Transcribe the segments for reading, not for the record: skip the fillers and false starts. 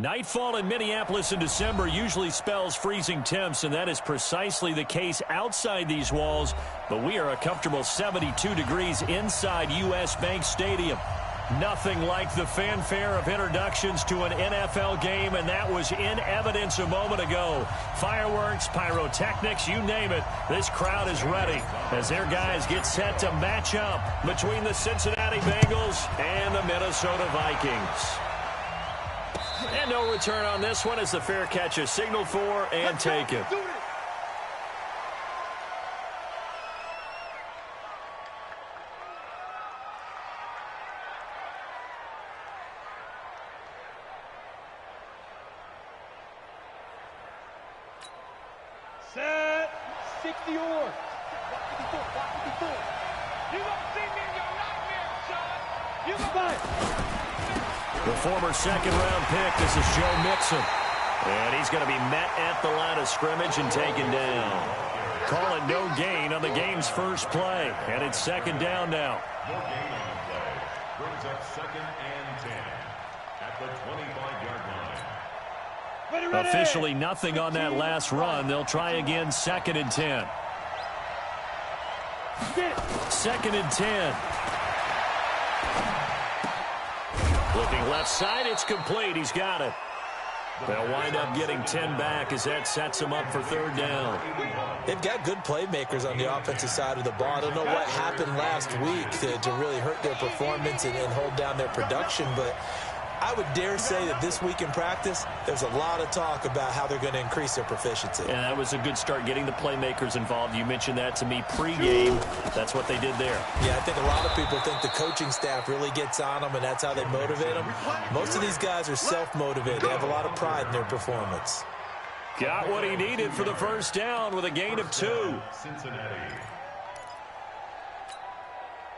Nightfall in Minneapolis in December usually spells freezing temps, and that is precisely the case outside these walls. But we are a comfortable 72 degrees inside U.S. Bank Stadium. Nothing like the fanfare of introductions to an NFL game, and that was in evidence a moment ago. Fireworks, pyrotechnics, you name it. This crowd is ready as their guys get set to match up between the Cincinnati Bengals and the Minnesota Vikings. And no return on this one as the fair catch is signaled for and taken. Set 60 or. You gonna see me in your nightmare, son. You gonna The former second-round pick, this is Joe Mixon. And he's going to be met at the line of scrimmage and taken down. Call it no gain on the game's first play. And it's second down now. No gain on the play. Brings up 2nd and 10 at the 25-yard line. ready. Officially nothing on that last run. They'll try again 2nd and 10. 2nd and 10. Looking left side, it's complete. He's got it. They'll wind up getting 10 back as that sets them up for 3rd down. They've got good playmakers on the offensive side of the ball. I don't know what happened last week to really hurt their performance and hold down their production, but I would dare say that this week in practice, there's a lot of talk about how they're going to increase their proficiency. And that was a good start, getting the playmakers involved. You mentioned that to me pregame. That's what they did there. Yeah, I think a lot of people think the coaching staff really gets on them, and that's how they motivate them. Most of these guys are self-motivated. They have a lot of pride in their performance. Got what he needed for the first down with a gain of 2.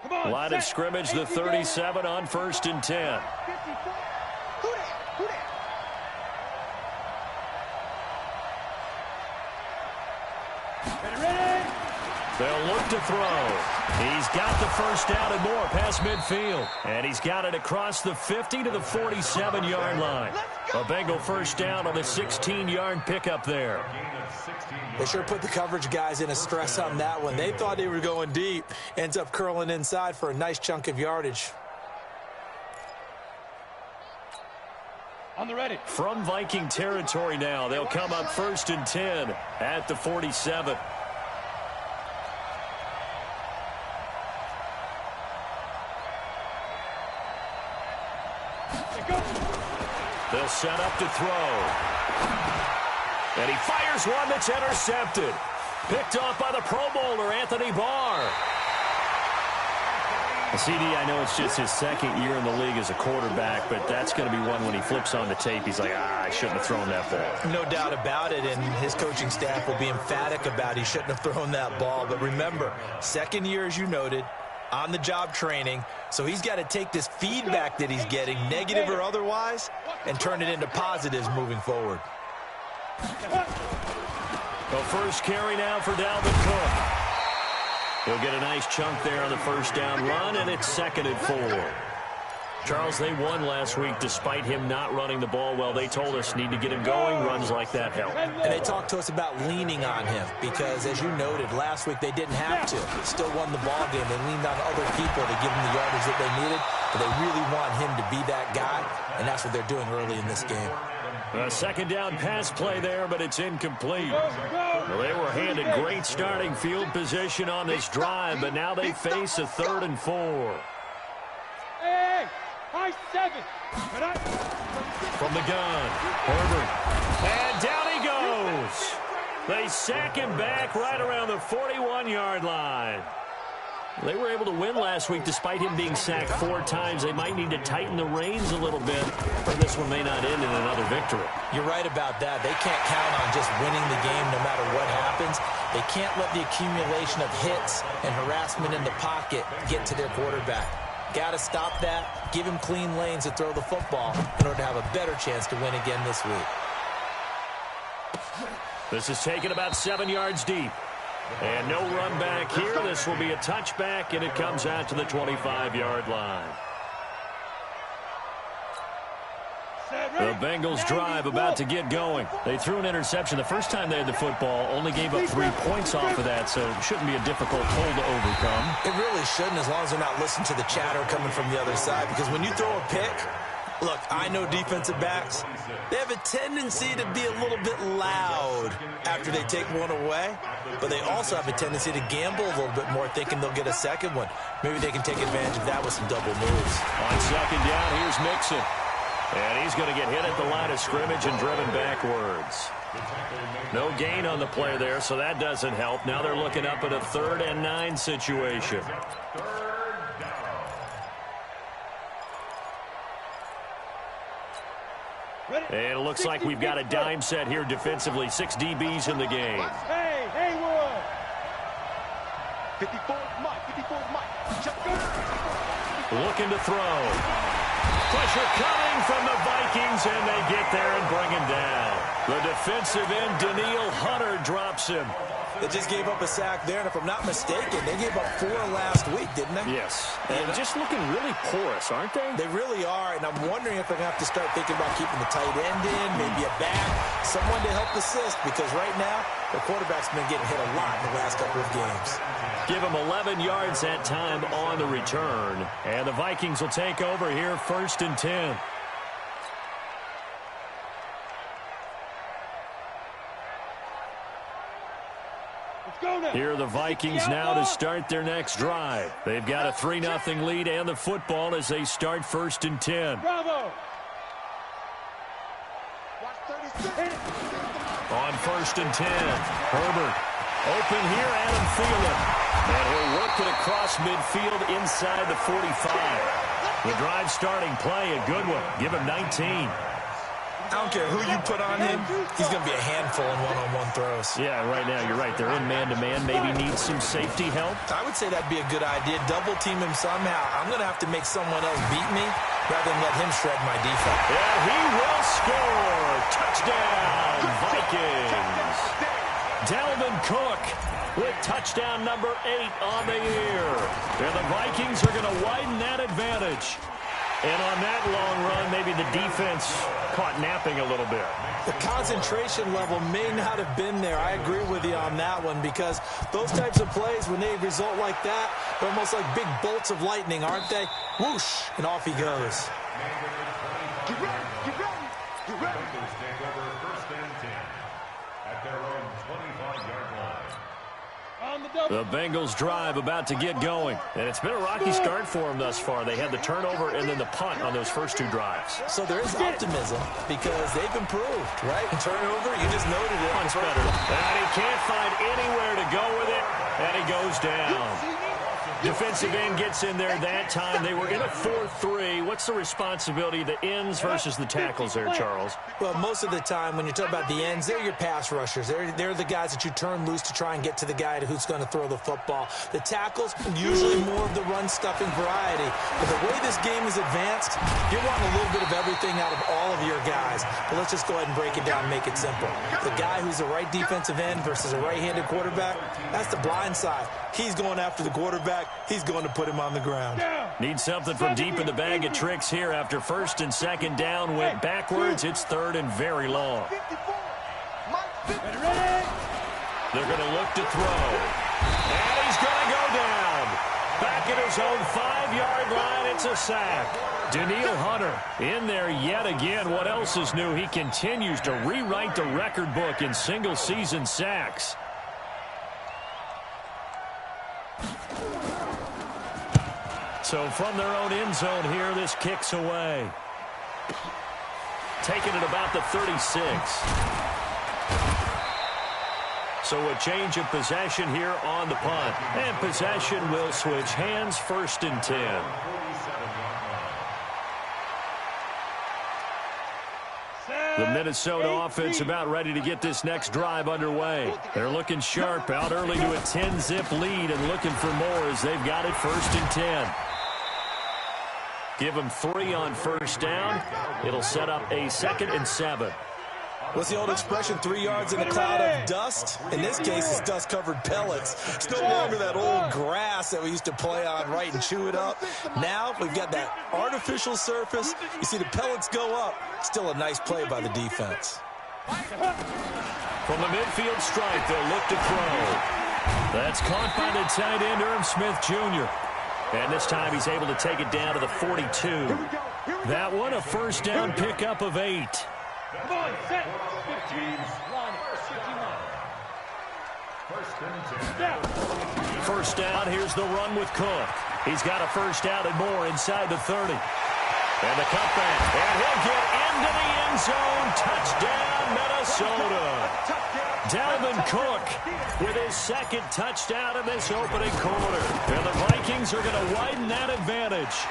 Line of scrimmage, the 37 on 1st and 10. They'll look to throw. He's got the first down and more past midfield. And he's got it across the 50 to the 47-yard line. A Bengal first down on the 16-yard pickup there. They sure put the coverage guys in a stress on that one. They thought they were going deep. Ends up curling inside for a nice chunk of yardage. On the ready. From Viking territory now, they'll come up 1st and 10 at the 47. They'll set up to throw. And he fires one that's intercepted. Picked off by the Pro Bowler, Anthony Barr. CD, I know it's just his 2nd year in the league as a quarterback, but that's going to be one when he flips on the tape. He's like, I shouldn't have thrown that ball. No doubt about it, and his coaching staff will be emphatic about he shouldn't have thrown that ball. But remember, 2nd year, as you noted, on-the-job training, so he's got to take this feedback that he's getting, negative or otherwise, and turn it into positives moving forward. The first carry now for Dalvin Cook. He'll get a nice chunk there on the first down run, and it's 2nd and 4. Charles, they won last week despite him not running the ball well. They told us need to get him going. Runs like that help. And they talked to us about leaning on him because, as you noted, last week they didn't have to. They still won the ball game. They leaned on other people to give them the yardage that they needed, but they really want him to be that guy, and that's what they're doing early in this game. A 2nd down pass play there, but it's incomplete. Well, they were handed great starting field position on this drive, but now they face a 3rd and 4. Hey, high 7. From the gun, Herbert. And down he goes. They sack him back right around the 41-yard line. They were able to win last week despite him being sacked 4 times. They might need to tighten the reins a little bit, or this one may not end in another victory. You're right about that. They can't count on just winning the game no matter what happens. They can't let the accumulation of hits and harassment in the pocket get to their quarterback. Got to stop that, give him clean lanes to throw the football in order to have a better chance to win again this week. This is taken about 7 yards deep. And no run back here. This will be a touchback, and it comes out to the 25-yard line. 7. The Bengals drive about to get going. They threw an interception the first time they had the football, only gave up 3 points off of that, so it shouldn't be a difficult hole to overcome. It really shouldn't, as long as they're not listening to the chatter coming from the other side, because when you throw a pick, look, I know defensive backs, they have a tendency to be a little bit loud after they take one away, but they also have a tendency to gamble a little bit more, thinking they'll get a second one. Maybe they can take advantage of that with some double moves. On second down, here's Mixon. And he's going to get hit at the line of scrimmage and driven backwards. No gain on the play there, so that doesn't help. Now they're looking up at a 3rd and 9 situation. And it looks like we've got a dime set here defensively. 6 DBs in the game. Hey, Haywood. 54 Mike. Looking to throw. Pressure coming from the Vikings, and they get there and bring him down. The defensive end, Daniil Hunter, drops him. They just gave up a sack there, and if I'm not mistaken, they gave up 4 last week, didn't they? Yes. And just looking really porous, aren't they? They really are, and I'm wondering if they're going to have to start thinking about keeping the tight end in, maybe a back, someone to help assist, because right now, the quarterback's been getting hit a lot in the last couple of games. Give him 11 yards that time on the return. And the Vikings will take over here, 1st and 10. Here are the Vikings now to start their next drive. They've got a 3-0 lead and the football as they start 1st and 10. Bravo. On 1st and 10, Herbert open here, Adam Thielen. And he'll work it across midfield inside the 45. The drive starting play, a good one. Give him 19. I don't care who you put on him, he's going to be a handful in one-on-one throws. Yeah, right now, you're right. They're in man-to-man. Maybe needs some safety help. I would say that'd be a good idea. Double team him somehow. I'm going to have to make someone else beat me rather than let him shred my defense. Yeah, he will score. Touchdown, Vikings. Dalvin Cook with touchdown number 8 on the year. And the Vikings are going to widen that advantage. And on that long run, maybe the defense caught napping a little bit. The concentration level may not have been there. I agree with you on that one, because those types of plays, when they result like that, they're almost like big bolts of lightning, aren't they? Whoosh, and off he goes. Get ready. Take over 1st and 10 at their own 25-yard line. The Bengals drive about to get going. And it's been a rocky start for them thus far. They had the turnover and then the punt on those first 2 drives. So there is optimism because they've improved, right? And turnover, you just noted it. Punt's better. And he can't find anywhere to go with it, and he goes down. Defensive end gets in there that time. They were in a 4-3. What's the responsibility of the ends versus the tackles there, Charles? Well, most of the time when you talk about the ends, they're your pass rushers. They're the guys that you turn loose to try and get to the guy who's going to throw the football. The tackles, usually more of the run-stuffing variety. But the way this game is advanced, you're wanting a little bit of everything out of all of your guys. But let's just go ahead and break it down and make it simple. The guy who's the right defensive end versus a right-handed quarterback, that's the blind side. He's going after the quarterback. He's going to put him on the ground. Need something from deep in the bag of tricks here after 1st and 2nd down. Went backwards. It's 3rd and very long. They're going to look to throw. And he's going to go down. Back at his own 5-yard line. It's a sack. Daniil Hunter in there yet again. What else is new? He continues to rewrite the record book in single-season sacks. So from their own end zone here, this kicks away. Taking it about the 36. So a change of possession here on the punt. And possession will switch hands, 1st and 10. The Minnesota offense about ready to get this next drive underway. They're looking sharp, out early to a 10-zip lead and looking for more as they've got it 1st and 10. Give them 3 on 1st down. It'll set up a 2nd and 7. What's the old expression, 3 yards in a cloud of dust? In this case, it's dust-covered pellets. It's no longer that old grass that we used to play on, right, and chew it up. Now we've got that artificial surface. You see the pellets go up. Still a nice play by the defense. From the midfield stripe, they'll look to throw. That's caught by the tight end, Irv Smith Jr. And this time he's able to take it down to the 42. That one, a first down pickup of 8. Come on, set. 15. Line, 51. First down, here's the run with Cook. He's got a first down and more inside the 30. And the cutback, and he'll get into the end zone. Touchdown, Minnesota. Dalvin Cook with his second touchdown in this opening quarter. And the Vikings are going to widen that advantage.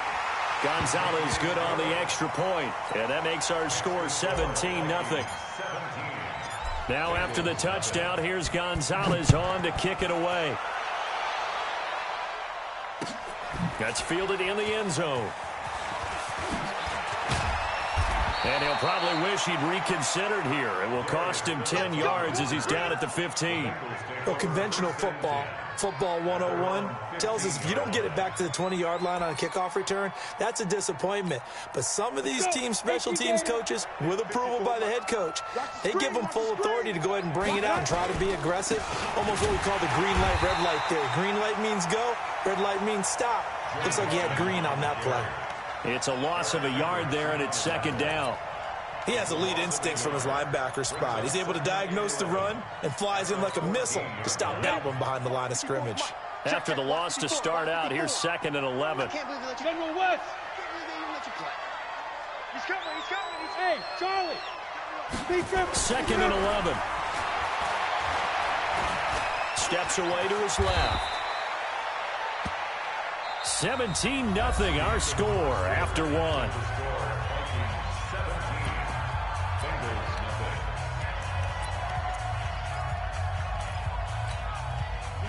Gonzalez good on the extra point, and that makes our score 17-0. Now after the touchdown, here's Gonzalez on to kick it away. That's fielded in the end zone. And he'll probably wish he'd reconsidered here. It will cost him 10 yards as he's down at the 15. Well, conventional football 101, tells us if you don't get it back to the 20-yard line on a kickoff return, that's a disappointment. But some of these teams, special teams coaches, with approval by the head coach, they give them full authority to go ahead and bring it out and try to be aggressive. Almost what we call the green light, red light theory. Green light means go, red light means stop. Looks like he had green on that play. It's a loss of a yard there, and it's second down. He has elite instincts from his linebacker spot. He's able to diagnose the run and flies in like a missile to stop that one behind the line of scrimmage. After the loss to start out, here's 2nd and 11. General West. He's coming. Hey, Charlie. 2nd and 11. Steps away to his left. 17-0 our score after one.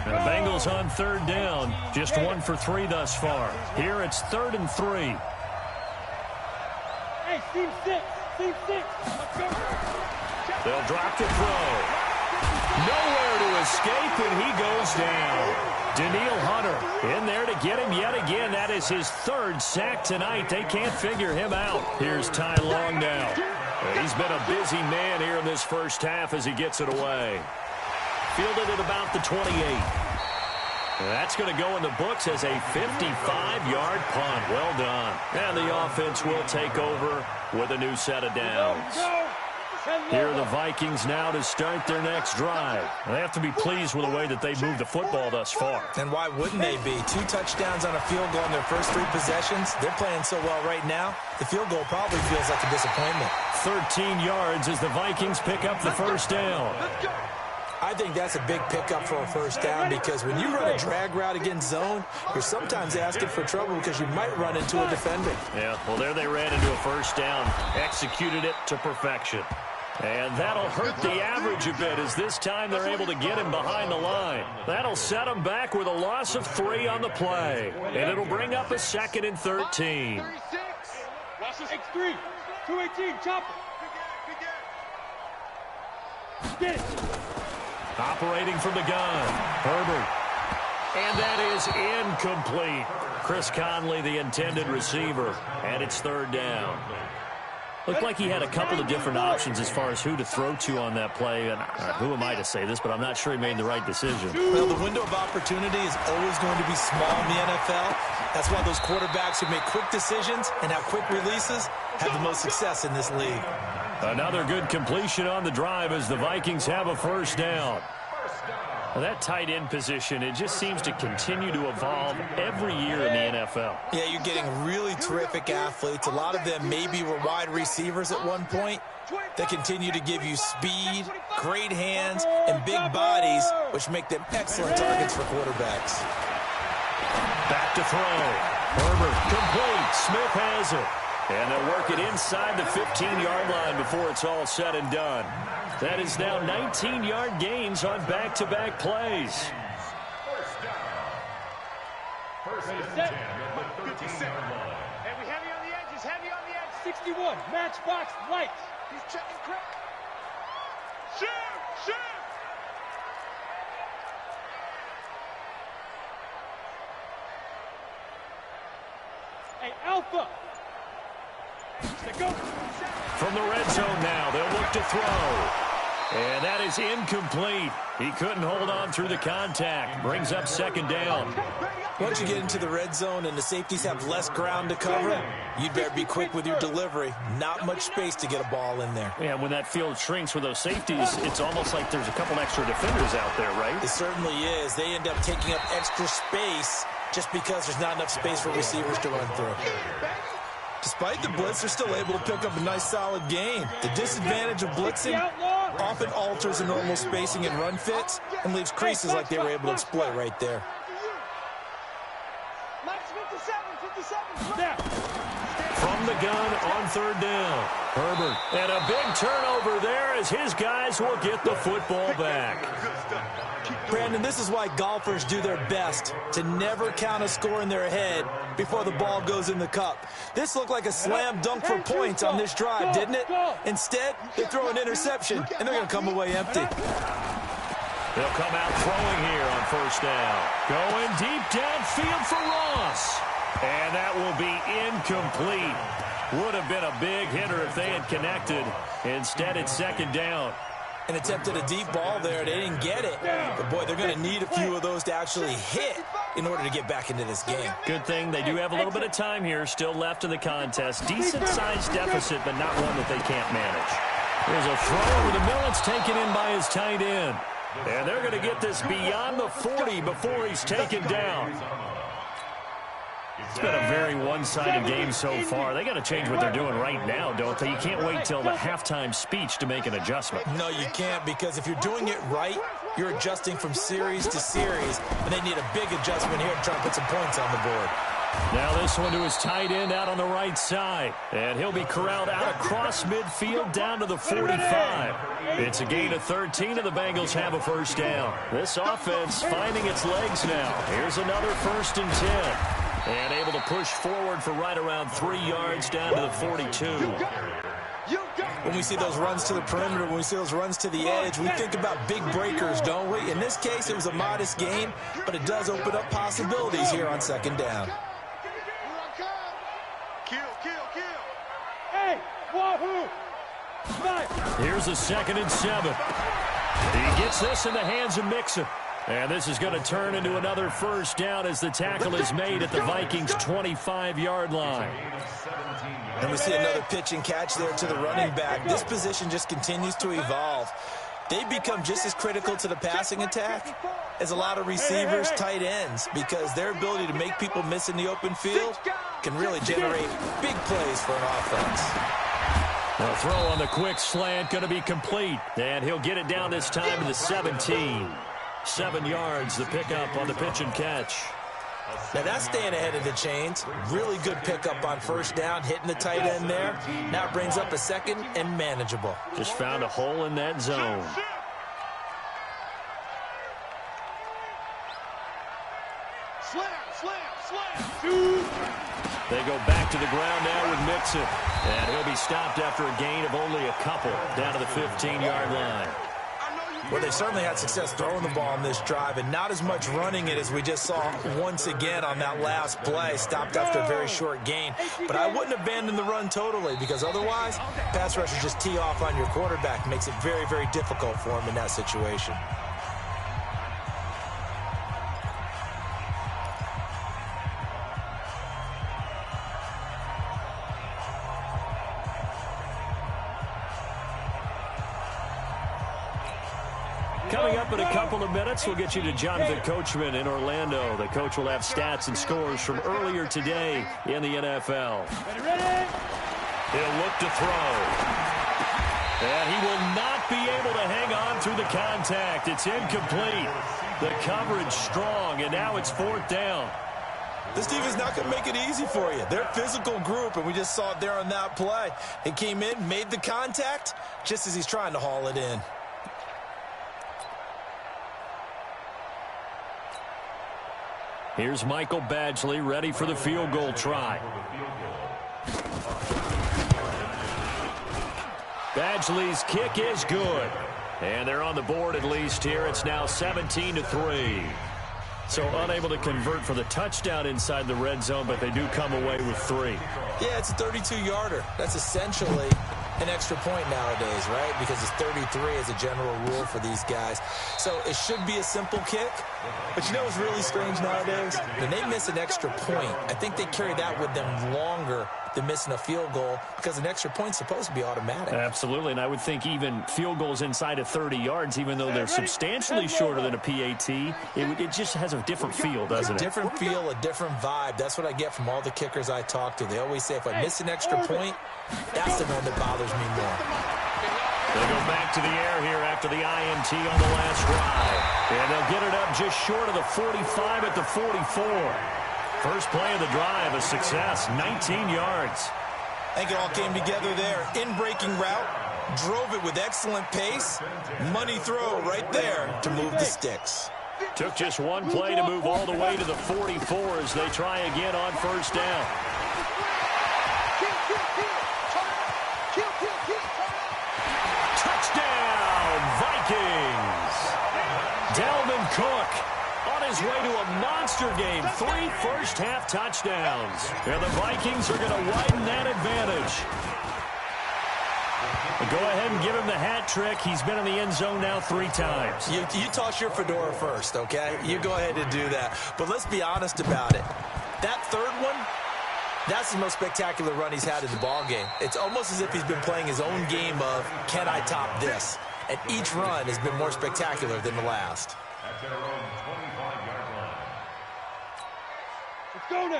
And the Bengals on 3rd down. Just 1 for 3 thus far. Here it's 3rd and 3. Hey, team 6. Let's go. They'll drop the throw. Nowhere to escape, and he goes down. Daniil Hunter in there to get him yet again. That is his 3rd sack tonight. They can't figure him out. Here's Ty Long now. He's been a busy man here in this first half as he gets it away. Fielded at about the 28. That's going to go in the books as a 55-yard punt. Well done. And the offense will take over with a new set of downs. Here are the Vikings now to start their next drive. They have to be pleased with the way that they moved the football thus far. And why wouldn't they be? 2 touchdowns on a field goal in their first 3 possessions. They're playing so well right now, the field goal probably feels like a disappointment. 13 yards as the Vikings pick up the first down. I think that's a big pickup for a first down because when you run a drag route against zone, you're sometimes asking for trouble because you might run into a defender. Yeah, well, there they ran into a first down, executed it to perfection. And that'll hurt the average a bit as this time they're able to get him behind the line. That'll set him back with a loss of 3 on the play. And it'll bring up a 2nd and 13. Loss of 3. 218, chop it. Get it. Operating from the gun, Herbert. And that is incomplete. Chris Conley, the intended receiver, and it's 3rd down. Looked like he had a couple of different options as far as who to throw to on that play. And who am I to say this, but I'm not sure he made the right decision. Well, the window of opportunity is always going to be small in the NFL. That's why those quarterbacks who make quick decisions and have quick releases have the most success in this league. Another good completion on the drive as the Vikings have a first down. Well, that tight end position, it just seems to continue to evolve every year in the NFL. Yeah, you're getting really terrific athletes. A lot of them maybe were wide receivers at one point. They continue to give you speed, great hands, and big bodies, which make them excellent targets for quarterbacks. Back to throw. Herbert complete. Smith has it. And they'll work it inside the 15-yard line before it's all said and done. That is now 19-yard gains on back-to-back plays. First and 10 at the 13-yard line. And we heavy on the edges, 61. Matchbox lights. He's checking crap. Shoot! Hey, Alpha! Go. From the red zone now, they'll look to throw. And that is incomplete. He couldn't hold on through the contact. Brings up second down. Once you get into the red zone and the safeties have less ground to cover, you'd better be quick with your delivery. Not much space to get a ball in there. Yeah, when that field shrinks with those safeties, it's almost like there's a couple extra defenders out there, right? It certainly is. They end up taking up extra space just because there's not enough space for receivers to run through. Despite the blitz, they're still able to pick up a nice, solid gain. The disadvantage of blitzing often alters the normal spacing and run fits and leaves creases like they were able to exploit right there. From the gun on third down. Herbert. And a big turnover there as his guys will get the football back. Brandon, this is why golfers do their best to never count a score in their head before the ball goes in the cup. This looked like a slam dunk for points on this drive, didn't it? Instead, they throw an interception, and they're going to come away empty. They'll come out throwing here on first down. Going deep downfield for Ross. And that will be incomplete. Would have been a big hitter if they had connected. Instead, it's second down. And attempted a deep ball there. They didn't get it. But, boy, they're going to need a few of those to actually hit in order to get back into this game. Good thing they do have a little bit of time here still left in the contest. Decent-sized deficit, but not one that they can't manage. There's a throw over the middle. It's taken in by his tight end. And they're going to get this beyond the 40 before he's taken down. It's been a very one-sided game so far. They got to change what they're doing right now, don't they? You can't wait till the halftime speech to make an adjustment. No, you can't, because if you're doing it right, you're adjusting from series to series, and they need a big adjustment here to try to put some points on the board. Now this one to his tight end out on the right side. And he'll be corralled out across midfield down to the 45. It's a gain of 13, and the Bengals have a first down. This offense finding its legs now. Here's another 1st and 10. And able to push forward for right around 3 yards down to the 42. When we see those runs to the perimeter, when we see those runs to the edge, we think about big breakers, don't we? In this case, it was a modest gain, but it does open up possibilities here on second down. Hey, wahoo! Here's a 2nd and 7. He gets this in the hands of Mixon. And this is going to turn into another first down as the tackle is made at the Vikings' 25-yard line. And we see another pitch and catch there to the running back. This position just continues to evolve. They become just as critical to the passing attack as a lot of receivers, tight ends, because their ability to make people miss in the open field can really generate big plays for an offense. The throw on the quick slant going to be complete. And he'll get it down this time to the 17. 7 yards, the pickup on the pitch and catch. Now that's staying ahead of the chains. Really good pickup on first down, hitting the tight end there. Now it brings up a 2nd and manageable. Just found a hole in that zone. They go back to the ground now with Mixon. And he'll be stopped after a gain of only a couple down to the 15-yard line. Well, they certainly had success throwing the ball on this drive, and not as much running it as we just saw once again on that last play. Stopped after a very short gain. But I wouldn't abandon the run totally, because otherwise, pass rushers just tee off on your quarterback. Makes it very, very difficult for him in that situation. Coming up in a couple of minutes, we'll get you to Jonathan Coachman in Orlando. The coach will have stats and scores from earlier today in the NFL. He'll look to throw. And he will not be able to hang on through the contact. It's incomplete. The coverage strong, and now it's 4th down. This team is not going to make it easy for you. They're a physical group, and we just saw it there on that play. He came in, made the contact, just as he's trying to haul it in. Here's Michael Badgley ready for the field goal try. Badgley's kick is good. And they're on the board at least here. It's now 17-3. So unable to convert for the touchdown inside the red zone, but they do come away with 3. Yeah, it's a 32-yarder. That's essentially an extra point nowadays, right? Because it's 33 as a general rule for these guys. So it should be a simple kick. But you know what's really strange nowadays? When they miss an extra point, I think they carry that with them longer than missing a field goal because an extra point's supposed to be automatic. Absolutely, and I would think even field goals inside of 30 yards, even though they're substantially shorter than a PAT, it just has a different feel, doesn't it? Different feel, a different vibe. That's what I get from all the kickers I talk to. They always say if I miss an extra point, that's the one that bothers me more. They go back to the air here after the INT on the last drive. And they'll get it up just short of the 45 at the 44. First play of the drive, a success, 19 yards. I think it all came together there. In-breaking route, drove it with excellent pace. Money throw right there to move the sticks. Took just one play to move all the way to the 44 as they try again on first down. Touchdown, Vikings! Dalvin Cook on his way to a monster game. 3 first-half touchdowns. And the Vikings are going to widen that advantage. Go ahead and give him the hat trick. He's been in the end zone now 3 times. You toss your fedora first, okay? You go ahead and do that. But let's be honest about it. That third one, that's the most spectacular run he's had in the ballgame. It's almost as if he's been playing his own game of, can I top this? And each run has been more spectacular than the last. At their own 25-yard line.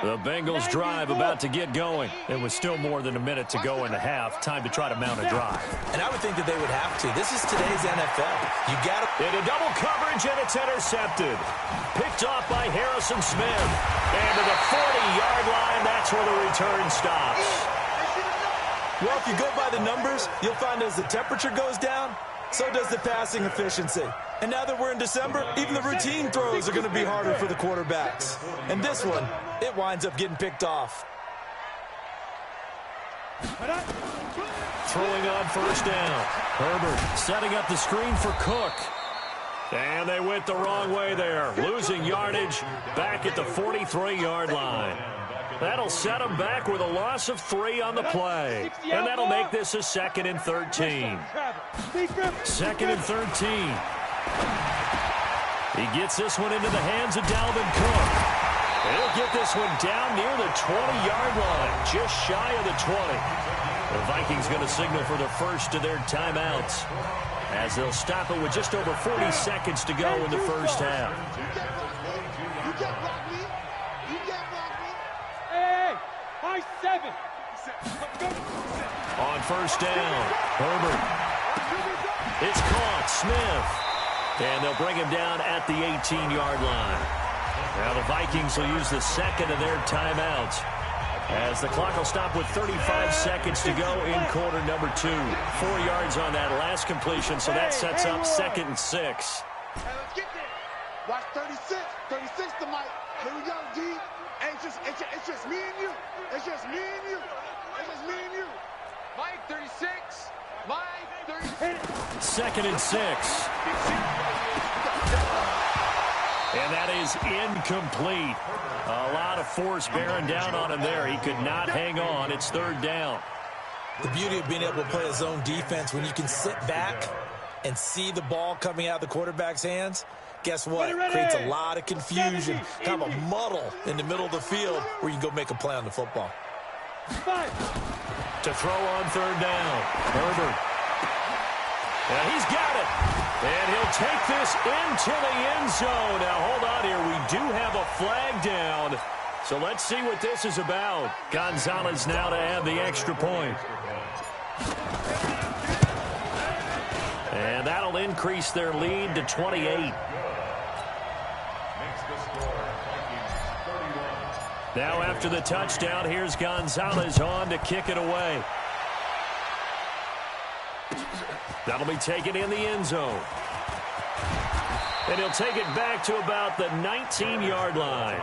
The Bengals drive about to get going. It was still more than a minute to go in the half. Time to try to mount a drive. And I would think that they would have to. This is today's NFL. You got to... Into double coverage, and it's intercepted. Picked off by Harrison Smith. And to the 40-yard line, that's where the return stops. Well, if you go by the numbers, you'll find as the temperature goes down, so does the passing efficiency. And now that we're in December, even the routine throws are going to be harder for the quarterbacks. And this one, it winds up getting picked off. Throwing on first down. Herbert setting up the screen for Cook. And they went the wrong way there. Losing yardage back at the 43-yard line. That'll set them back with a loss of 3 on the play. And that'll make this a 2nd and 13. 2nd and 13. He gets this one into the hands of Dalvin Cook. He'll get this one down near the 20-yard line, just shy of the 20. The Vikings going to signal for the first of their timeouts as they'll stop it with just over 40 seconds to go in the first half. You can't block me. You can't block me. Hey, high 7. On first down, Herbert. It's caught, Smith. And they'll bring him down at the 18-yard line. Now the Vikings will use the second of their timeouts as the clock will stop with 35 seconds to go in quarter number 2. 4 yards on that last completion, so that sets up 2nd and 6. Hey, let's get there. Watch 36. 36 to Mike. Here we go, G. Hey, it's just me and you. It's just me and you. It's just me and you. Mike, 36. Mike, 36. 2nd and 6. And that is incomplete. A lot of force bearing down on him there. He could not hang on. It's 3rd down. The beauty of being able to play a zone defense when you can sit back and see the ball coming out of the quarterback's hands, guess what? It creates a lot of confusion, kind of a muddle in the middle of the field where you can go make a play on the football. To throw on 3rd down, Herbert. And he's got it. And he'll take this into the end zone. Now, hold on here. We do have a flag down. So let's see what this is about. Gonzalez now to add the extra point. And that'll increase their lead to 28. Now after the touchdown, here's Gonzalez on to kick it away. That'll be taken in the end zone. And he'll take it back to about the 19-yard line.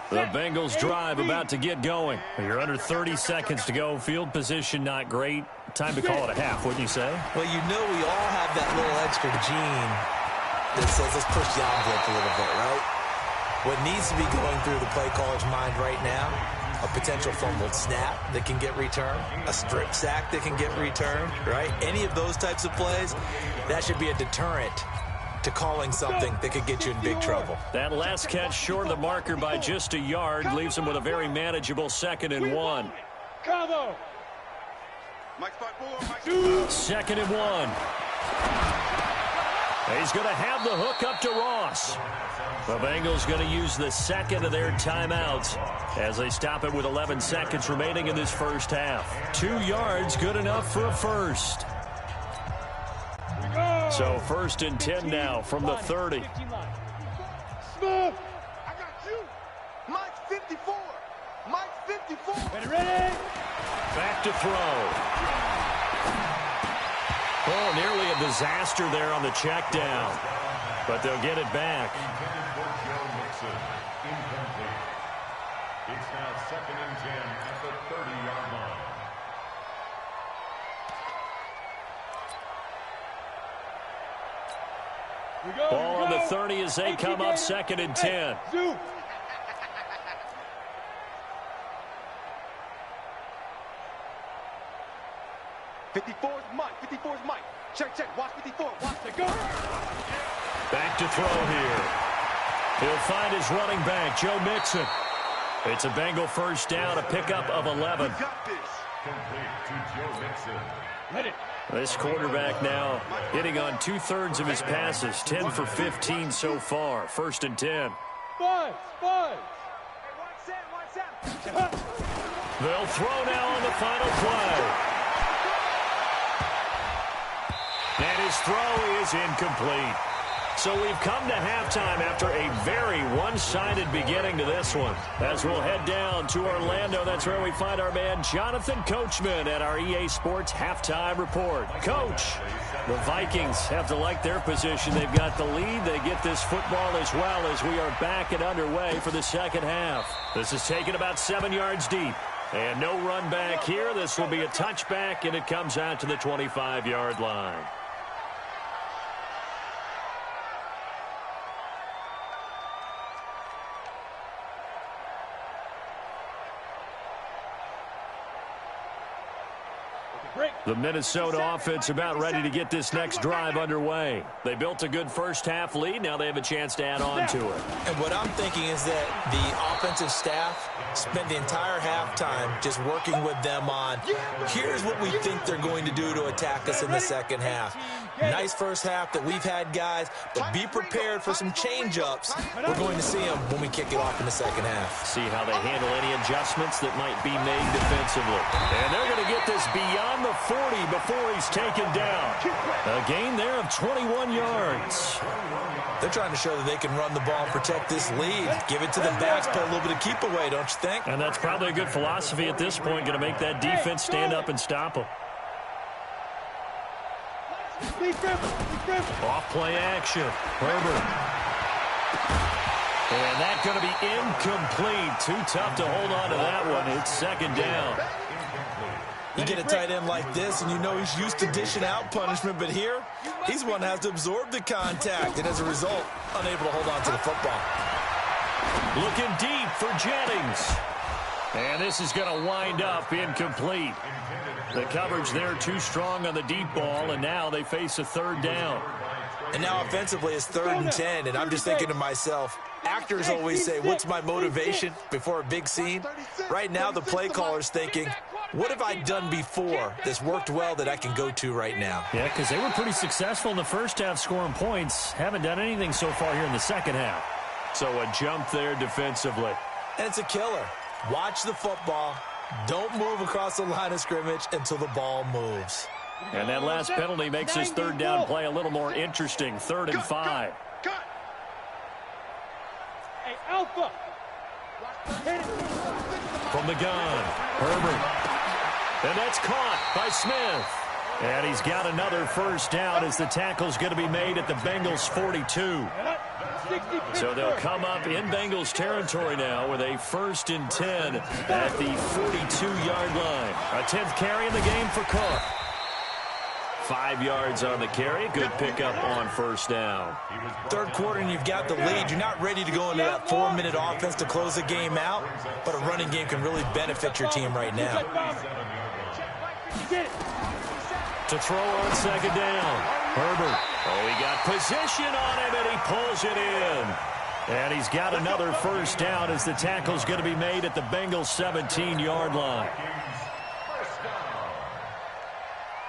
The Bengals drive about to get going. You're under 30 seconds to go. Field position not great. Time to call it a half, wouldn't you say? Well, you know we all have that little extra gene that says let's push the envelope a little bit, right? What needs to be going through the play caller's mind right now, a potential fumbled snap that can get returned, a strip sack that can get returned, right? Any of those types of plays, that should be a deterrent to calling something that could get you in big trouble. That last catch short of the marker by just a yard leaves him with a very manageable 2nd and 1. Cover. 2nd and 1. He's going to have the hook up to Ross. The Bengals going to use the second of their timeouts as they stop it with 11 seconds remaining in this first half. 2 yards, good enough for a first. So 1st and 10 now from the 30. Smith, I got you. Mike's 54. Mike's 54. Ready? Back to throw. Oh, nearly a disaster there on the check down. But they'll get it back. It's now 2nd and 10 at the 30-yard line. Ball on the 30 as they come up 2nd and 10. Zoom. Mike. Check. Watch 54. Watch the go. Back to throw here. He'll find his running back, Joe Mixon. It's a Bengal first down, a pickup of 11. We got this. Complete to Joe Mixon. Let it. This quarterback now hitting on 2/3 of his passes, 10 for 15 so far. 1st and 10. Buzz. They'll throw now on the final play. And his throw is incomplete. So we've come to halftime after a very one-sided beginning to this one. As we'll head down to Orlando, that's where we find our man Jonathan Coachman at our EA Sports Halftime Report. Coach, the Vikings have to like their position. They've got the lead. They get this football as well as we are back and underway for the second half. This is taken about 7 yards deep. And no run back here. This will be a touchback, and it comes out to the 25-yard line. The Minnesota offense about ready to get this next drive underway. They built a good first half lead. Now they have a chance to add on to it. And what I'm thinking is that the offensive staff spent the entire halftime just working with them on, here's what we think they're going to do to attack us in the second half. Nice first half that we've had, guys, but be prepared for some change-ups. We're going to see them when we kick it off in the second half. See how they handle any adjustments that might be made defensively. And they're going to get this beyond the 40 before he's taken down. A gain there of 21 yards. They're trying to show that they can run the ball and protect this lead. Give it to the backs, play a little bit of keep away, don't you think? And that's probably a good philosophy at this point, going to make that defense stand up and stop them. Off play action. Herbert. And that's going to be incomplete. Too tough to hold on to that one. It's 2nd down. You get a tight end like this, and you know he's used to dishing out punishment, but here, he's one that has to absorb the contact, and as a result, unable to hold on to the football. Looking deep for Jennings. And this is going to wind up incomplete. The coverage there too strong on the deep ball, and now they face a 3rd down. And now offensively it's 3rd and 10, and I'm just thinking to myself, actors always say, what's my motivation before a big scene? Right now the play caller's thinking, what have I done before that's worked well that I can go to right now? Yeah, because they were pretty successful in the first half scoring points. Haven't done anything so far here in the second half. So a jump there defensively. And it's a killer. Watch the football. Don't move across the line of scrimmage until the ball moves. And that last penalty makes this 3rd down play a little more interesting. 3rd and 5. Hey, Alpha. From the gun, Herbert. And that's caught by Smith. And he's got another first down as the tackle's going to be made at the Bengals' 42. So they'll come up in Bengals territory now with a 1st and 10 at the 42-yard line. A 10th carry in the game for Cook. 5 yards on the carry. Good pickup on 1st down. Third quarter and you've got the lead. You're not ready to go into that 4-minute offense to close the game out, but a running game can really benefit your team right now. To throw on 2nd down. Herbert. Oh, he got position on him, and he pulls it in. And he's got another 1st down as the tackle's going to be made at the Bengals 17-yard line.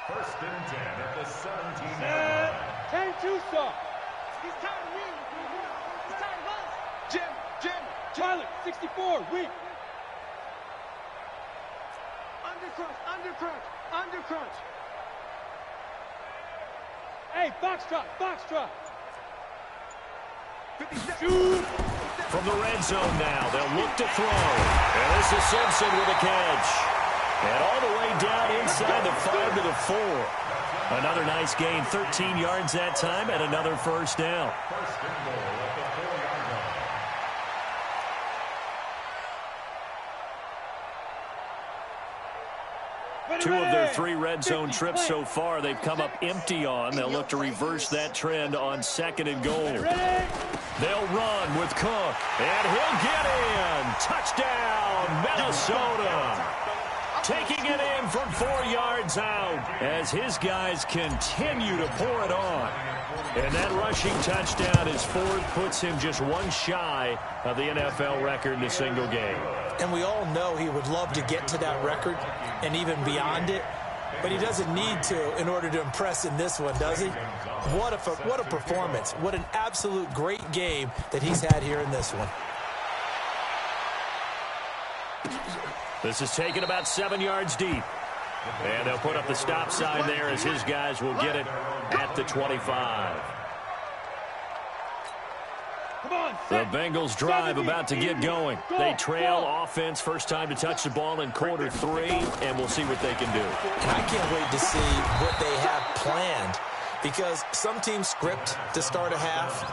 1st and 10 at the 17-yard line. 10-2 stop. He's tired of winning. He's tired of us. Jim. Tyler, 64, weak. Undercrunch. Hey, foxtrot. Shoot. From the red zone now, they'll look to throw. And this is Simpson with a catch. And all the way down inside the 5 to the 4. Another nice gain, 13 yards that time, and another 1st down. 1st and goal at the 4-yard line. 2 of their 3 red zone trips so far they've come up empty on. They'll look to reverse that trend on 2nd and goal. They'll run with Cook, and he'll get in. Touchdown, Minnesota. Taking it in from 4 yards out as his guys continue to pour it on. And that rushing touchdown, his 4th, puts him just 1 shy of the NFL record in a single game. And we all know he would love to get to that record and even beyond it, but he doesn't need to in order to impress in this one, does he? What a performance. What an absolute great game that he's had here in this one. This is taken about 7 yards deep. And they'll put up the stop sign there as his guys will get it at the 25. The Bengals drive about to get going. They trail offense, first time to touch the ball in quarter 3, and we'll see what they can do. And I can't wait to see what they have planned, because some teams script to start a half.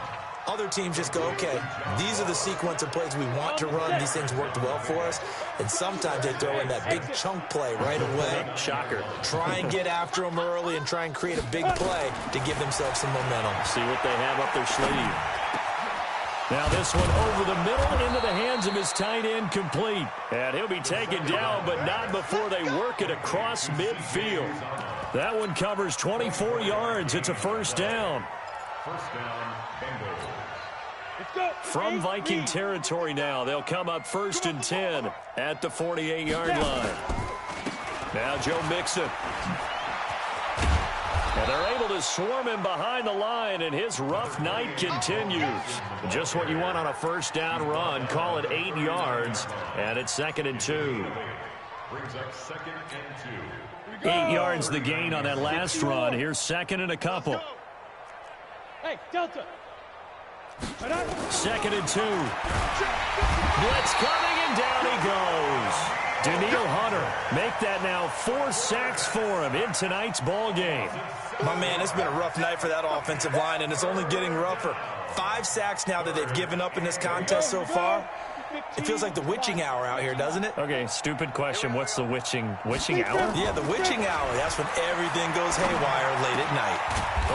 Other teams just go, okay, these are the sequence of plays we want to run. These things worked well for us. And sometimes they throw in that big chunk play right away. Shocker. Try and get after them early and try and create a big play to give themselves some momentum. See what they have up their sleeve. Now this one over the middle into the hands of his tight end, complete. And he'll be taken down, but not before they work it across midfield. That one covers 24 yards. It's a 1st down. 1st down, Bengals. From Viking territory now, they'll come up 1st and 10 at the 48-yard line. Now Joe Mixon. And they're able to swarm him behind the line, and his rough night continues. Just what you want on a 1st down run. Call it 8 yards, and it's 2nd and 2. Brings up 2nd and 2. 8 yards the gain on that last run. Here's 2nd and a couple. Hey, Delta. 2nd and 2. Blitz coming, and down he goes. Daniil Hunter make that now 4 sacks for him in tonight's ball game. My man, it's been a rough night for that offensive line, and it's only getting rougher. 5 sacks now that they've given up in this contest so far. It feels like the witching hour out here, doesn't it? Okay, stupid question. What's the witching hour? Yeah, the witching hour. That's when everything goes haywire late at night.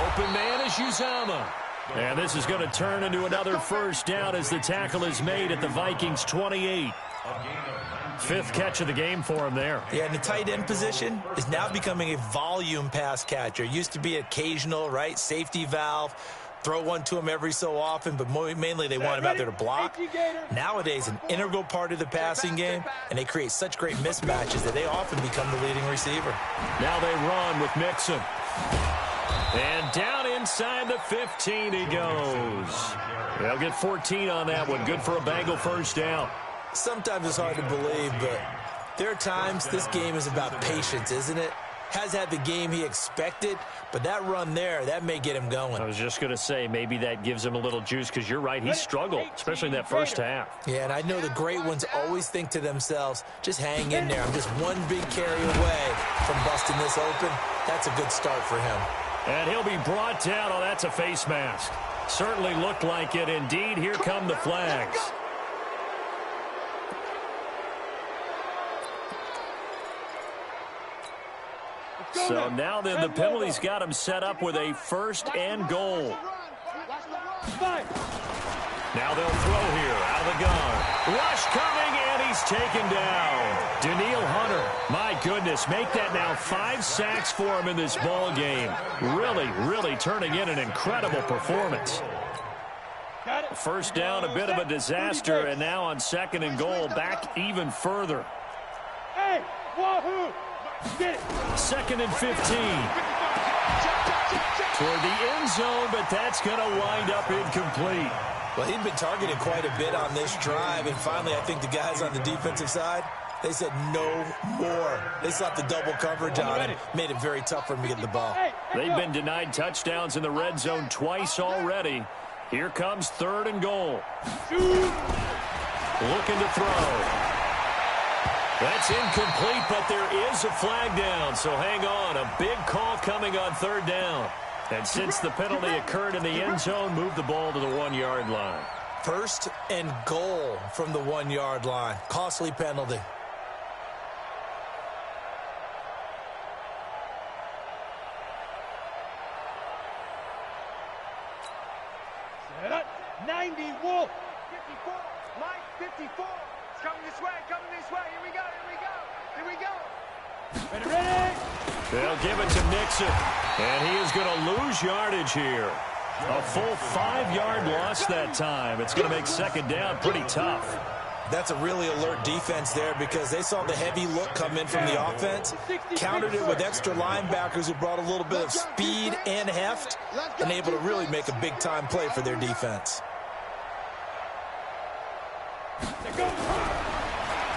Open man is Uzama. And this is going to turn into another 1st down as the tackle is made at the Vikings 28. 5th catch of the game for him there. Yeah, and the tight end position is now becoming a volume pass catcher. Used to be occasional, right? Safety valve. Throw one to him every so often, but mainly they want him out there to block. Nowadays, an integral part of the passing game, and they create such great mismatches that they often become the leading receiver. Now they run with Mixon. And down inside the 15 he goes. They'll get 14 on that one. Good for a Bengal 1st down. Sometimes it's hard to believe, but there are times this game is about patience, isn't it? Has had the game he expected, but that run there, that may get him going. I was just going to say, maybe that gives him a little juice, because you're right, he struggled, especially in that 1st half. Yeah, and I know the great ones always think to themselves, just hang in there. I'm just one big carry away from busting this open. That's a good start for him. And he'll be brought down. Oh, that's a face mask. Certainly looked like it. Indeed, here come the flags. So now then the penalty's got him set up with a 1st and goal. Now they'll throw here out of the gun. Rush coming, and he's taken down. Daniil Hunter, my goodness, make that now 5 sacks for him in this ball game. Really turning in an incredible performance. First down, a bit of a disaster, and now on 2nd and goal, back even further. Hey, wahoo! 2nd and 15. Toward the end zone, but that's going to wind up incomplete. Well, he'd been targeted quite a bit on this drive, and finally I think the guys on the defensive side, they said no more. They slapped the double coverage on him, made it very tough for him to get the ball. They've been denied touchdowns in the red zone twice already. Here comes 3rd and goal. Looking to throw. That's incomplete, but there is a flag down, so hang on. A big call coming on 3rd down. And since the penalty occurred in the end zone, move the ball to the 1-yard line. 1st and goal from the 1-yard line. Costly penalty. Set up. 90 Wolf. 54. Mike, 54. It's coming this way, Here we go. Ready. They'll give it to Nixon, and he is going to lose yardage here. A full 5-yard loss that time. It's going to make 2nd down pretty tough. That's a really alert defense there because they saw the heavy look come in from the offense, countered it with extra linebackers who brought a little bit of speed and heft, and able to really make a big-time play for their defense.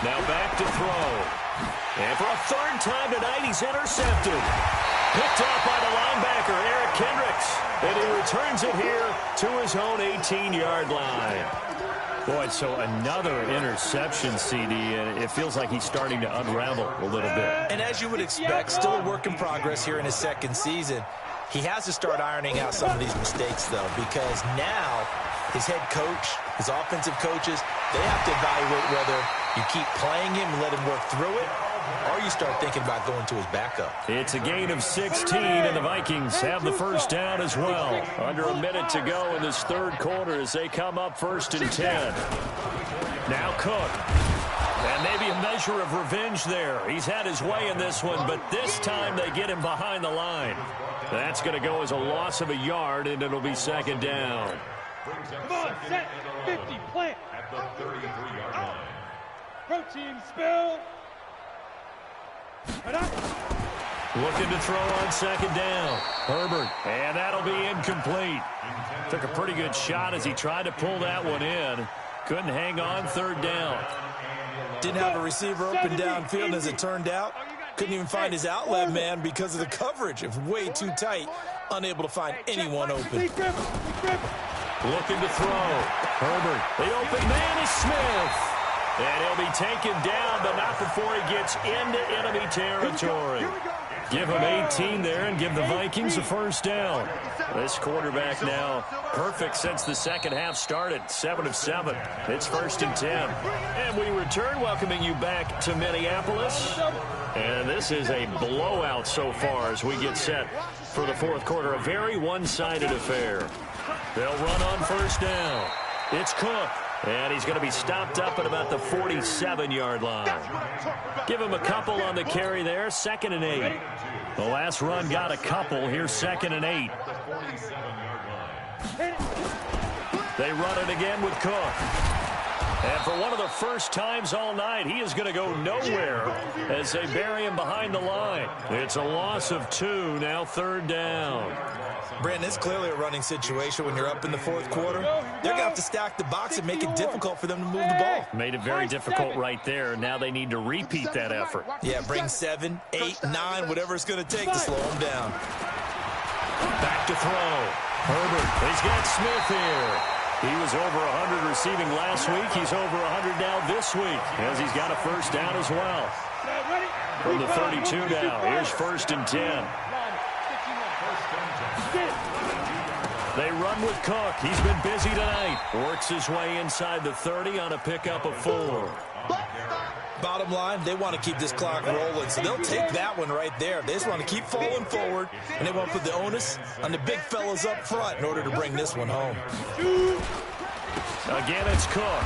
Now back to throw. And for a 3rd time tonight, he's intercepted. Picked up by the linebacker, Eric Kendricks. And he returns it here to his own 18-yard line. Boy, so another interception, CD, and it feels like he's starting to unravel a little bit. And as you would expect, still a work in progress here in his 2nd season. He has to start ironing out some of these mistakes, though, because now his head coach, his offensive coaches, they have to evaluate whether you keep playing him and let him work through it, or you start thinking about going to his backup. It's a gain of 16, and the Vikings have the 1st down as well. Under a minute to go in this 3rd quarter as they come up 1st and 10. Now Cook. And maybe a measure of revenge there. He's had his way in this one, but this time they get him behind the line. That's going to go as a loss of a yard, and it'll be 2nd down. Come on, set. 50, plant. At the 33-yard line. Protein spill. Looking to throw on 2nd down. Herbert, and that'll be incomplete. Took a pretty good shot as he tried to pull that one in. Couldn't hang on 3rd down. Didn't have a receiver open downfield, as it turned out. Couldn't even find his outlet man because of the coverage. It was way too tight. Unable to find anyone open. Looking to throw. Herbert, the open man is Smith. And he'll be taken down, but not before he gets into enemy territory. Give him 18 there and give the Vikings a 1st down. This quarterback now perfect since the 2nd half started. 7 of 7. It's 1st and 10. And we return, welcoming you back to Minneapolis. And this is a blowout so far as we get set for the 4th quarter. A very one-sided affair. They'll run on 1st down. It's Cook. And he's going to be stopped up at about the 47-yard line. Give him a couple on the carry there. 2nd and 8. The last run got a couple. Here's 2nd and 8. They run it again with Cook. And for one of the first times all night, he is going to go nowhere as they bury him behind the line. It's a loss of 2, now 3rd down. Brandon, it's clearly a running situation when you're up in the 4th quarter. They're going to have to stack the box and make it difficult for them to move the ball. Made it very difficult right there. Now they need to repeat that effort. Yeah, bring 7, 8, 9, whatever it's going to take to slow them down. Back to throw. Herbert, he's got Smith here. He was over 100 receiving last week. He's over 100 now this week as he's got a 1st down as well. From the 32 now, here's 1st and 10. They run with Cook. He's been busy tonight. Works his way inside the 30 on a pickup of 4. Bottom line, they want to keep this clock rolling, so they'll take that one right there. They just want to keep falling forward, and they want to put the onus on the big fellas up front in order to bring this one home. Again, it's Cook.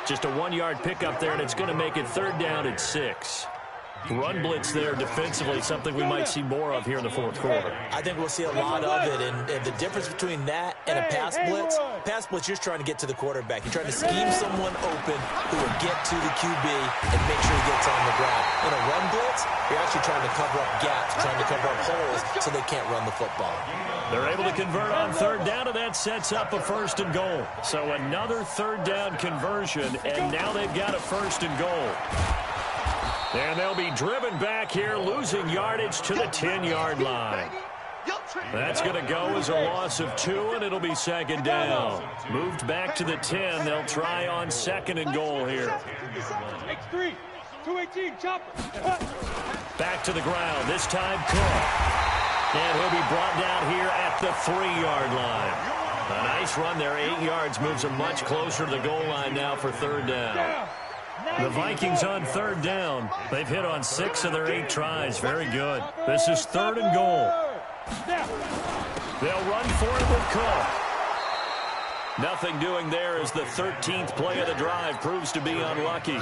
Just a 1-yard pickup there, and it's going to make it 3rd down at 6. Run blitz there defensively, something we might see more of here in the 4th quarter. I think we'll see a lot of it, and the difference between that and a pass blitz, you're just trying to get to the quarterback. You're trying to scheme someone open who will get to the QB and make sure he gets on the ground. In a run blitz, you're actually trying to cover up gaps, trying to cover up holes so they can't run the football. They're able to convert on 3rd down, and that sets up a 1st and goal. So another 3rd down conversion, and now they've got a 1st and goal. And they'll be driven back here, losing yardage to the 10-yard line. That's going to go as a loss of 2, and it'll be 2nd down. Moved back to the 10. They'll try on 2nd and goal here. X3, 218, chopper. Back to the ground. This time, Cook. And he'll be brought down here at the 3-yard line. A nice run there, 8 yards. Moves him much closer to the goal line now for 3rd down. The Vikings on 3rd down. They've hit on 6 of their 8 tries. Very good. This is 3rd and goal. They'll run for it with Cook. Nothing doing there as the 13th play of the drive proves to be unlucky.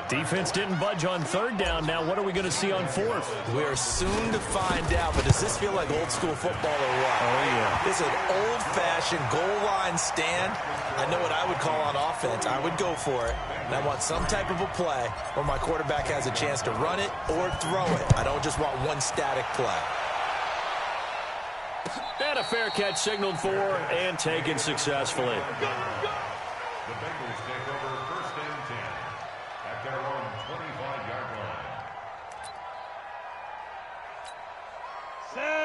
Defense didn't budge on 3rd down. Now what are we going to see on 4th? We're soon to find out, but does this feel like old school football or what? Oh, yeah. This is an old-fashioned goal line stand. I know what I would call on offense. I would go for it. And I want some type of a play where my quarterback has a chance to run it or throw it. I don't just want one static play. And a fair catch signaled for and taken successfully. The Bengals take over 1st and 10 at their own 25-yard line.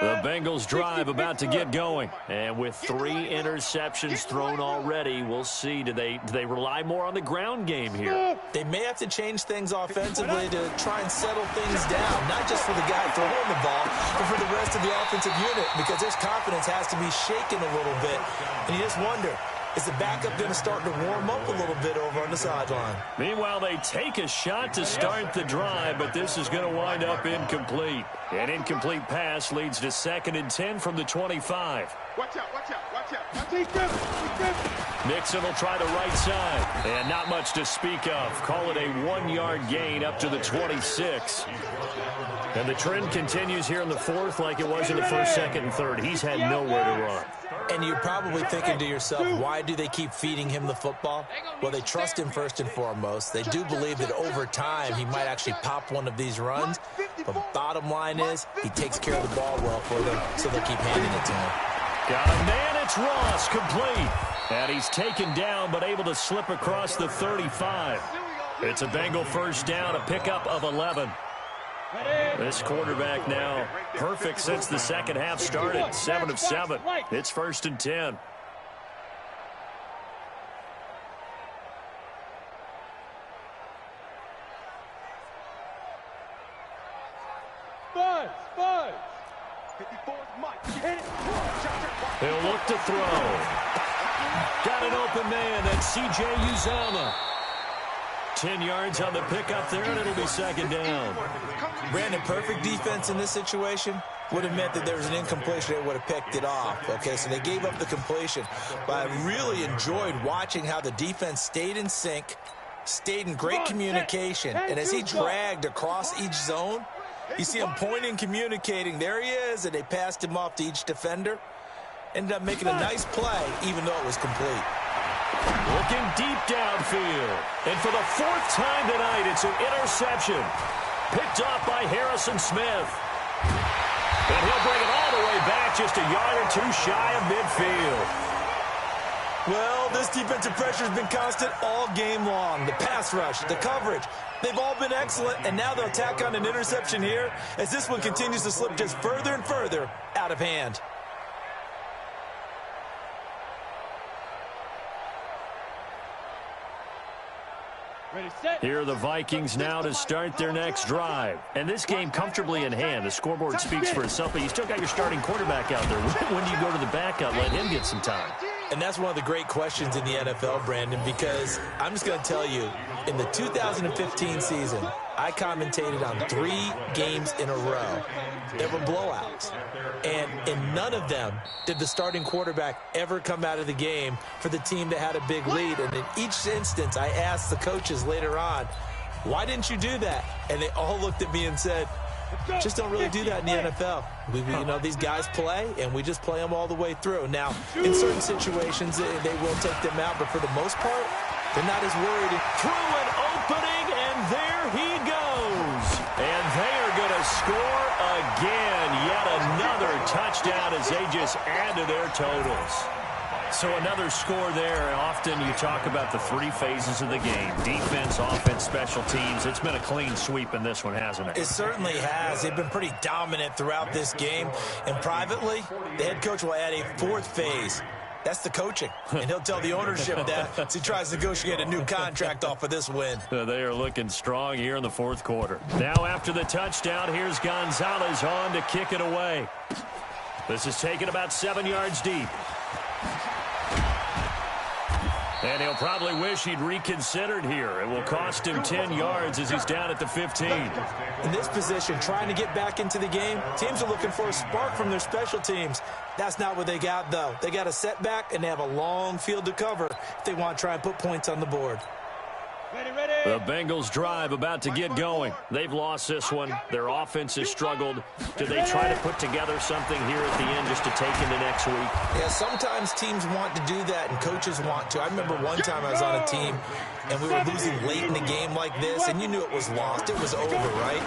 The Bengals drive about to get going. And with 3 interceptions thrown already, we'll see. Do they rely more on the ground game here? They may have to change things offensively to try and settle things down, not just for the guy throwing the ball, but for the rest of the offensive unit, because their confidence has to be shaken a little bit. And you just wonder, is the backup going to start to warm up a little bit over on the sideline? Meanwhile, they take a shot to start the drive, but this is going to wind up incomplete. An incomplete pass leads to 2nd and 10 from the 25. Watch out, watch out, watch out. Nixon will try the right side. And not much to speak of. Call it a 1-yard gain up to the 26. And the trend continues here in the 4th like it was in the 1st, 2nd, and 3rd. He's had nowhere to run. And you're probably thinking to yourself, why do they keep feeding him the football? Well, they trust him first and foremost. They do believe that over time he might actually pop one of these runs. But bottom line is he takes care of the ball well for them, so they'll keep handing it to him. Got a man, it's Ross, complete. And he's taken down but able to slip across the 35. It's a Bengal 1st down, a pickup of 11. This quarterback now perfect since the 2nd half started. 7 of 7. It's 1st and 10. He'll look to throw. Got an open man. That's C.J. Uzama. 10 yards on the pickup there, and it'll be 2nd down. Brandon, perfect defense in this situation would have meant that there was an incompletion. They would have picked it off. Okay, so they gave up the completion. But I really enjoyed watching how the defense stayed in sync, stayed in great communication. And as he dragged across each zone, you see him pointing, communicating. There he is, and they passed him off to each defender. Ended up making a nice play, even though it was complete. Looking deep downfield. And for the 4th time tonight, it's an interception. Picked off by Harrison Smith. And he'll bring it all the way back, just a yard or 2 shy of midfield. Well, this defensive pressure has been constant all game long. The pass rush, the coverage, they've all been excellent, and now they'll tack on an interception here as this one continues to slip just further and further out of hand. Here are the Vikings now to start their next drive. And this game comfortably in hand. The scoreboard speaks for itself, but you still got your starting quarterback out there. When do you go to the backup, let him get some time? And that's one of the great questions in the NFL, Brandon, because I'm just going to tell you, in the 2015 season, I commentated on 3 games in a row that were blowouts. And in none of them did the starting quarterback ever come out of the game for the team that had a big lead. And in each instance, I asked the coaches later on, why didn't you do that? And they all looked at me and said, just don't really do that in the NFL. You know, these guys play, and we just play them all the way through. Now, in certain situations, they will take them out, but for the most part, they're not as worried. Through an opening, and there he goes. And they are going to score again. Yet another touchdown as they just add to their totals. So another score there. Often you talk about the 3 phases of the game. Defense, offense, special teams. It's been a clean sweep in this one, hasn't it? It certainly has. They've been pretty dominant throughout this game. And privately, the head coach will add a 4th phase. That's the coaching. And he'll tell the ownership that as he tries to negotiate a new contract off of this win. They are looking strong here in the 4th quarter. Now after the touchdown, here's Gonzalez on to kick it away. This is taken about 7 yards deep. And he'll probably wish he'd reconsidered here. It will cost him 10 yards as he's down at the 15. In this position, trying to get back into the game, teams are looking for a spark from their special teams. That's not what they got, though. They got a setback, and they have a long field to cover if they want to try and put points on the board. The Bengals drive about to get going. They've lost this one. Their offense has struggled. Do they try to put together something here at the end just to take into next week? Yeah, sometimes teams want to do that and coaches want to. I remember one time I was on a team and we were losing late in a game like this, and you knew it was lost. It was over, right?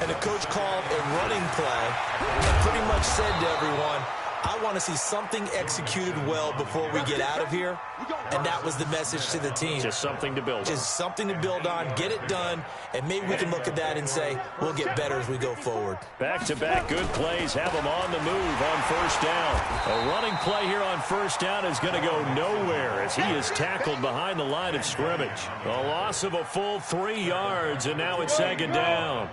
And the coach called a running play and pretty much said to everyone, I want to see something executed well before we get out of here. And that was the message to the team. Just something to build on. Just something to build on, get it done, and maybe we can look at that and say, we'll get better as we go forward. Back-to-back good plays have them on the move on first down. A running play here on first down is going to go nowhere as he is tackled behind the line of scrimmage. A loss of a full 3 yards, and now it's 2nd down.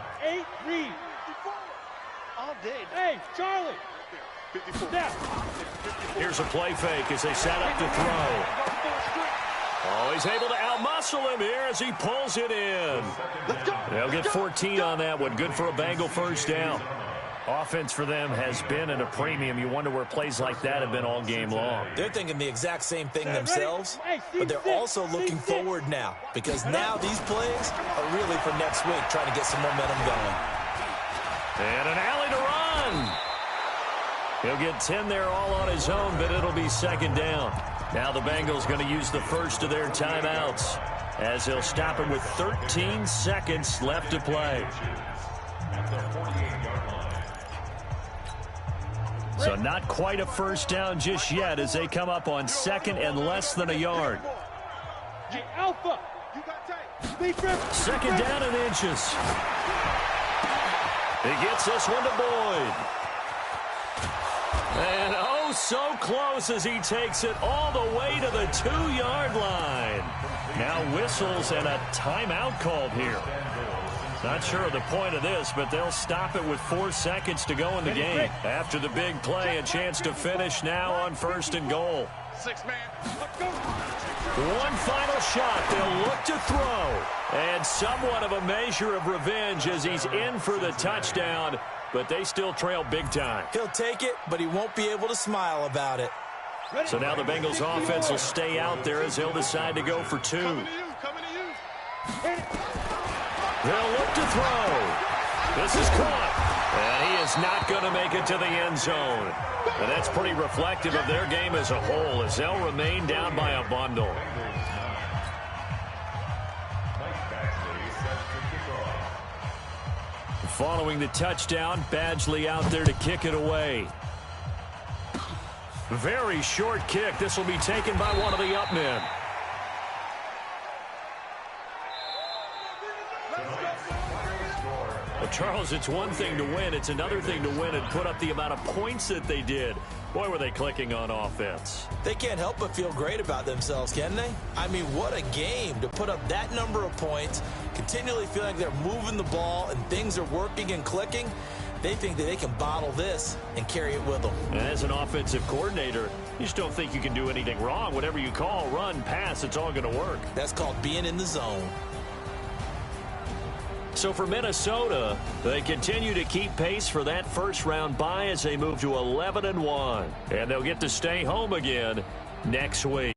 8-3. All day. Hey, Charlie. Here's a play fake as they set up to throw. Oh, he's able to outmuscle him here as he pulls it in. They'll get 14 on that one. Good for a Bengal first down. Offense for them has been at a premium. You wonder where plays like that have been all game long. They're thinking the exact same thing themselves, but they're also looking forward now because now these plays are really for next week, trying to get some momentum going. And an alley to run. He'll get 10 there all on his own, but it'll be 2nd down. Now the Bengals going to use the first of their timeouts as they'll stop him with 13 seconds left to play. So not quite a first down just yet as they come up on 2nd and less than a yard. Alpha. 2nd down and inches. He gets this one to Boyd. And oh, so close as he takes it all the way to the 2-yard line. Now whistles and a timeout called here. Not sure of the point of this, but they'll stop it with 4 seconds to go in the game. After the big play, a chance to finish now on 1st and goal. 6-man. One final shot. They'll look to throw. And somewhat of a measure of revenge as he's in for the touchdown. But they still trail big time. He'll take it, but he won't be able to smile about it. So now the Bengals offense will stay out there as they'll decide to go for 2. They'll look to throw. This is caught. And he is not going to make it to the end zone. And that's pretty reflective of their game as a whole as they'll remain down by a bundle. Following the touchdown, Badgley out there to kick it away. Very short kick. This will be taken by one of the up men. A Charles, it's one thing to win. It's another thing to win and put up the amount of points that they did. Boy, were they clicking on offense. They can't help but feel great about themselves, can they? I mean, what a game to put up that number of points, continually feel like they're moving the ball and things are working and clicking. They think that they can bottle this and carry it with them. And as an offensive coordinator, you just don't think you can do anything wrong. Whatever you call, run, pass, it's all going to work. That's called being in the zone. So for Minnesota, they continue to keep pace for that first-round bye as they move to 11-1. And they'll get to stay home again next week.